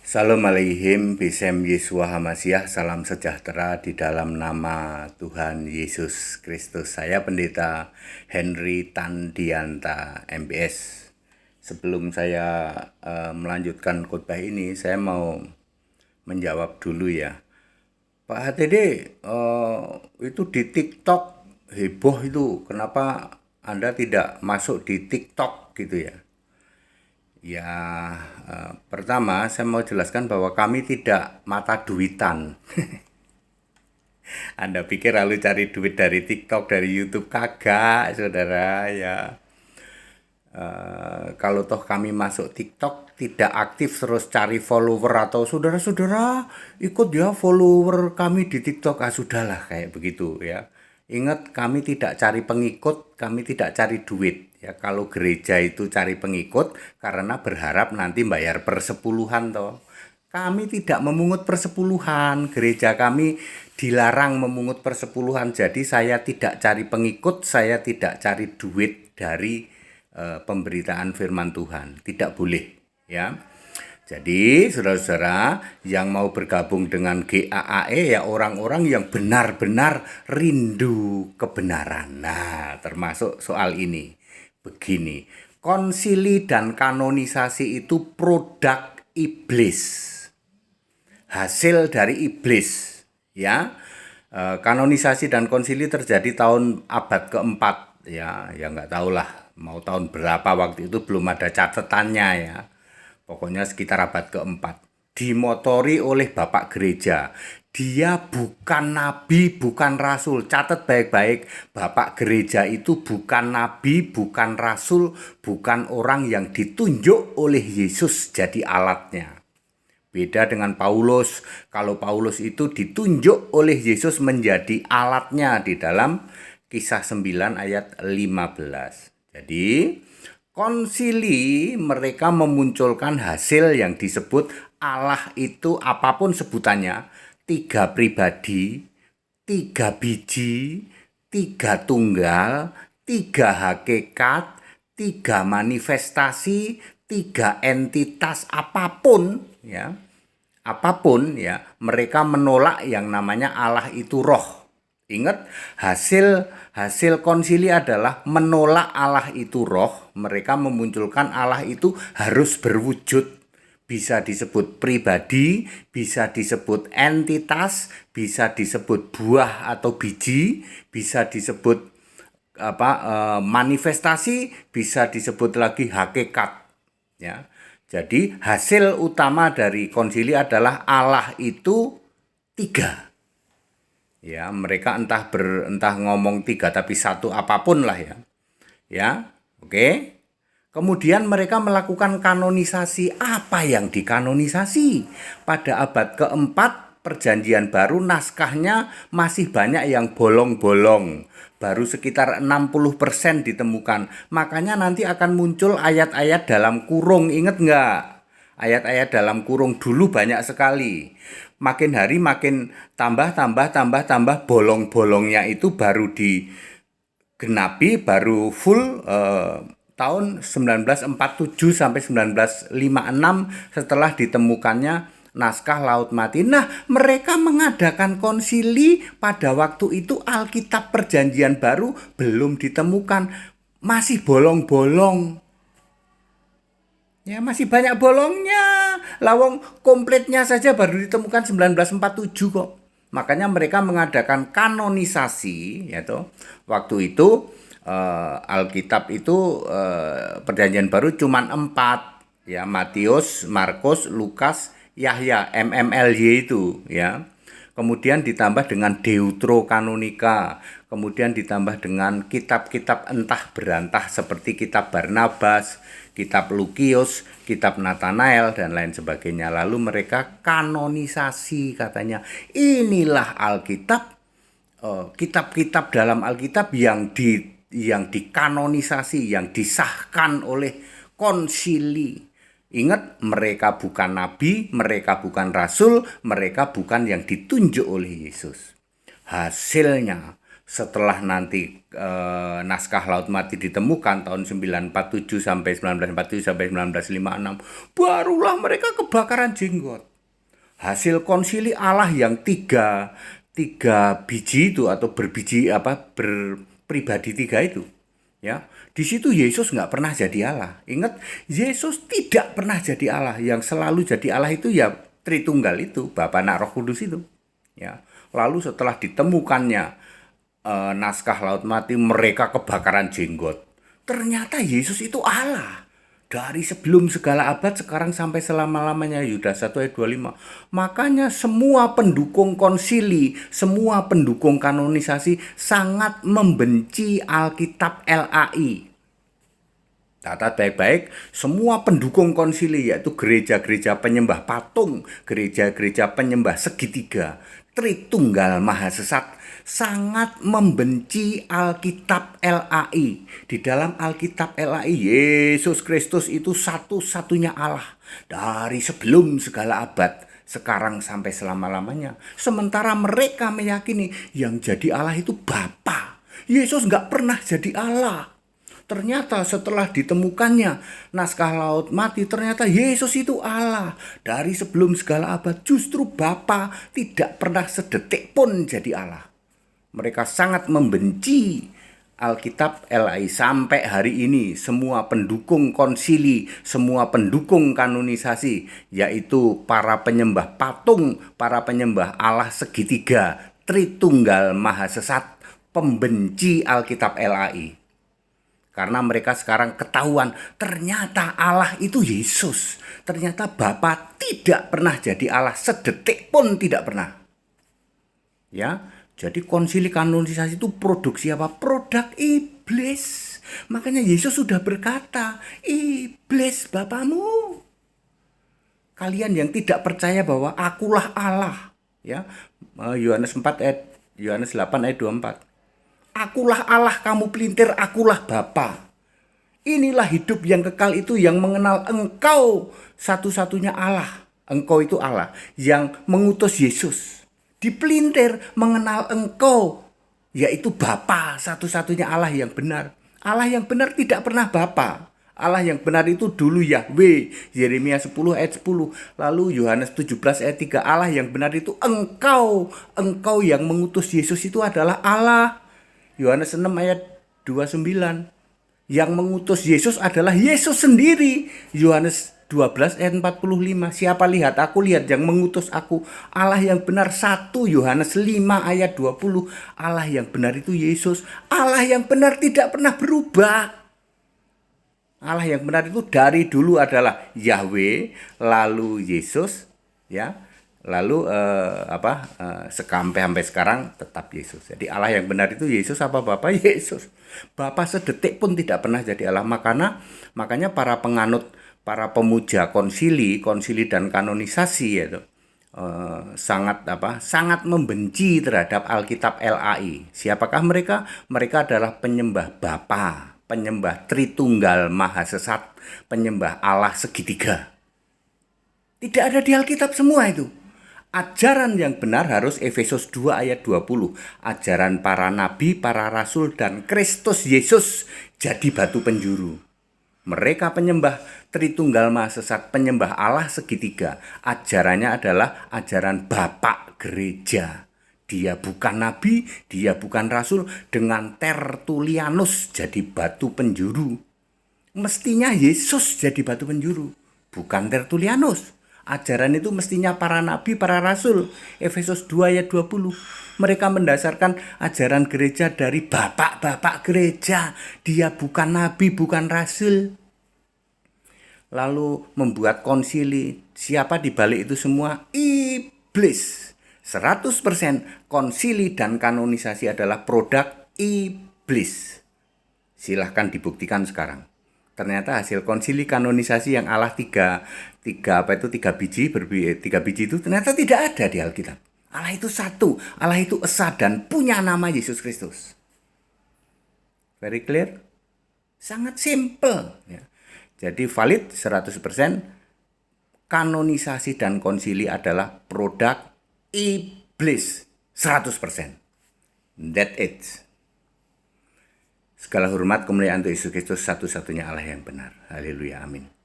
Salam alaihim, Bisem Yesua Hamasiah, salam sejahtera di dalam nama Tuhan Yesus Kristus. Saya Pendeta Henry Tandianta, MBS. Sebelum saya melanjutkan khotbah ini, saya mau menjawab dulu ya. Pak HTD, itu di TikTok heboh itu, kenapa Anda tidak masuk di TikTok gitu ya? Ya, pertama saya mau jelaskan bahwa kami tidak mata duitan. Anda pikir lalu cari duit dari TikTok, dari YouTube? Kagak, saudara ya. Kalau toh kami masuk TikTok tidak aktif terus cari follower atau saudara-saudara ikut ya follower kami di TikTok, sudahlah kayak begitu ya. Ingat, kami tidak cari pengikut, kami tidak cari duit ya. Kalau gereja itu cari pengikut karena berharap nanti bayar persepuluhan toh. Kami tidak memungut persepuluhan, gereja kami dilarang memungut persepuluhan. Jadi saya tidak cari pengikut, saya tidak cari duit dari pemberitaan firman Tuhan. Tidak boleh ya. Jadi saudara-saudara yang mau bergabung dengan GAAE ya orang-orang yang benar-benar rindu kebenaran. Nah, termasuk soal ini. Begini, konsili dan kanonisasi itu produk iblis. Hasil dari iblis ya. Kanonisasi dan konsili terjadi tahun abad keempat ya nggak tahulah mau tahun berapa, waktu itu belum ada catatannya ya. Pokoknya sekitar abad keempat. Dimotori oleh Bapak Gereja. Dia bukan nabi, bukan rasul. Catat baik-baik, Bapak Gereja itu bukan nabi, bukan rasul, bukan orang yang ditunjuk oleh Yesus jadi alatnya. Beda dengan Paulus. Kalau Paulus itu ditunjuk oleh Yesus menjadi alatnya di dalam Kisah 9 ayat 15. Jadi konsili mereka memunculkan hasil yang disebut Allah itu apapun sebutannya, 3 pribadi, 3 biji, 3 tunggal, 3 hakikat, 3 manifestasi, 3 entitas apapun ya. Apapun ya, mereka menolak yang namanya Allah itu roh. Ingat, hasil konsili adalah menolak Allah itu roh. Mereka memunculkan Allah itu harus berwujud. Bisa disebut pribadi, bisa disebut entitas, bisa disebut buah atau biji, bisa disebut manifestasi, bisa disebut lagi hakikat ya. Jadi hasil utama dari konsili adalah Allah itu 3. Ya, mereka entah ngomong 3 tapi satu apapun lah ya. Ya, oke. Kemudian mereka melakukan kanonisasi. Apa yang dikanonisasi? Pada abad keempat Perjanjian Baru naskahnya masih banyak yang bolong-bolong. Baru sekitar 60% ditemukan. Makanya nanti akan muncul ayat-ayat dalam kurung. Ingat nggak? Ayat-ayat dalam kurung dulu banyak sekali. Makin hari makin tambah bolong-bolongnya itu baru digenapi, baru full tahun 1947 sampai 1956 setelah ditemukannya naskah Laut Mati. Nah, mereka mengadakan konsili pada waktu itu Alkitab Perjanjian Baru belum ditemukan, masih bolong-bolong. Ya, masih banyak bolongnya. Lawang komplitnya saja baru ditemukan 1947 kok. Makanya mereka mengadakan kanonisasi, yaitu waktu itu Alkitab itu Perjanjian Baru cuma 4 ya, Matius, Markus, Lukas, Yahya, MMLY itu ya. Kemudian ditambah dengan Deuterokanonika, kemudian ditambah dengan kitab-kitab entah berantah seperti kitab Barnabas, kitab Lukius, kitab Nathanael dan lain sebagainya. Lalu mereka kanonisasi, katanya inilah Alkitab, kitab-kitab dalam Alkitab yang dikanonisasi, yang disahkan oleh konsili. Ingat, mereka bukan nabi, mereka bukan rasul, mereka bukan yang ditunjuk oleh Yesus. Hasilnya Setelah nanti naskah Laut Mati ditemukan tahun 947 sampai 1947 sampai 1956, barulah mereka kebakaran jenggot. Hasil konsili Allah yang tiga biji itu, atau berbiji apa, berpribadi tiga itu, ya, di situ Yesus nggak pernah jadi Allah. Ingat, Yesus tidak pernah jadi Allah. Yang selalu jadi Allah itu ya Tritunggal itu, Bapa, Anak, Roh Kudus itu, ya. Lalu setelah ditemukannya naskah Laut Mati, mereka kebakaran jenggot. Ternyata Yesus itu Allah. Dari sebelum segala abad, sekarang sampai selama-lamanya. Yudas 1 ayat 25. Makanya semua pendukung konsili, semua pendukung kanonisasi sangat membenci Alkitab LAI. Catat baik-baik, semua pendukung konsili, yaitu gereja-gereja penyembah patung, gereja-gereja penyembah segitiga, Tritunggal Maha Sesat, sangat membenci Alkitab LAI. Di dalam Alkitab LAI, Yesus Kristus itu satu-satunya Allah dari sebelum segala abad, sekarang sampai selama-lamanya. Sementara mereka meyakini yang jadi Allah itu Bapa. Yesus nggak pernah jadi Allah. Ternyata setelah ditemukannya naskah Laut Mati, ternyata Yesus itu Allah. Dari sebelum segala abad, justru Bapa tidak pernah sedetik pun jadi Allah. Mereka sangat membenci Alkitab LAI. Sampai hari ini semua pendukung konsili, semua pendukung kanonisasi, yaitu para penyembah patung, para penyembah Allah segitiga, Tritunggal Maha Sesat, pembenci Alkitab LAI. Karena mereka sekarang ketahuan ternyata Allah itu Yesus. Ternyata Bapa tidak pernah jadi Allah, sedetik pun tidak pernah. Ya, jadi konsili kanonisasi itu produksi apa? Produk iblis. Makanya Yesus sudah berkata, iblis bapamu. Kalian yang tidak percaya bahwa akulah Allah. Ya, Yohanes 8 ayat 24. Akulah Allah, kamu pelintir, akulah Bapa. Inilah hidup yang kekal itu, yang mengenal engkau satu-satunya Allah. Engkau itu Allah yang mengutus Yesus. Dipelintir mengenal engkau, yaitu Bapa, satu-satunya Allah yang benar. Allah yang benar tidak pernah Bapa. Allah yang benar itu dulu Yahweh, Yeremia 10 ayat 10. Lalu Yohanes 17 ayat 3, Allah yang benar itu engkau. Engkau yang mengutus Yesus itu adalah Allah. Yohanes 6 ayat 29. Yang mengutus Yesus adalah Yesus sendiri. Yohanes 12 ayat 45. Siapa lihat aku, lihat yang mengutus aku. Allah yang benar satu. Yohanes 5 ayat 20. Allah yang benar itu Yesus. Allah yang benar tidak pernah berubah. Allah yang benar itu dari dulu adalah Yahweh, lalu Yesus, ya. Lalu sampai sekarang tetap Yesus. Jadi Allah yang benar itu Yesus apa Bapa? Yesus. Bapa sedetik pun tidak pernah jadi Allah. Makanya para penganut, para pemuja konsili dan kanonisasi itu sangat membenci terhadap Alkitab LAI. Siapakah mereka? Mereka adalah penyembah Bapa, penyembah Tritunggal Maha Sesat, penyembah Allah segitiga. Tidak ada di Alkitab semua itu. Ajaran yang benar harus Efesus 2 ayat 20. Ajaran para nabi, para rasul, dan Kristus Yesus jadi batu penjuru. Mereka penyembah Tritunggal Maha Sesat, penyembah Allah segitiga. Ajarannya adalah ajaran Bapak Gereja. Dia bukan nabi, dia bukan rasul. Dengan Tertulianus jadi batu penjuru. Mestinya Yesus jadi batu penjuru, bukan Tertulianus. Ajaran itu mestinya para nabi, para rasul. Efesus 2 ayat 20. Mereka mendasarkan ajaran gereja dari bapak-bapak gereja. Dia bukan nabi, bukan rasul. Lalu membuat konsili. Siapa di balik itu semua? Iblis. 100% konsili dan kanonisasi adalah produk iblis. Silahkan dibuktikan sekarang. Ternyata hasil konsili kanonisasi yang Allah tiga biji itu ternyata tidak ada di Alkitab. Allah itu satu, Allah itu esa dan punya nama Yesus Kristus. Very clear? Sangat simple. Ya. Jadi valid 100%. Kanonisasi dan konsili adalah produk iblis 100%. That's it. Segala hormat kemuliaan untuk Yesus Kristus, satu-satunya Allah yang benar. Haleluya, amin.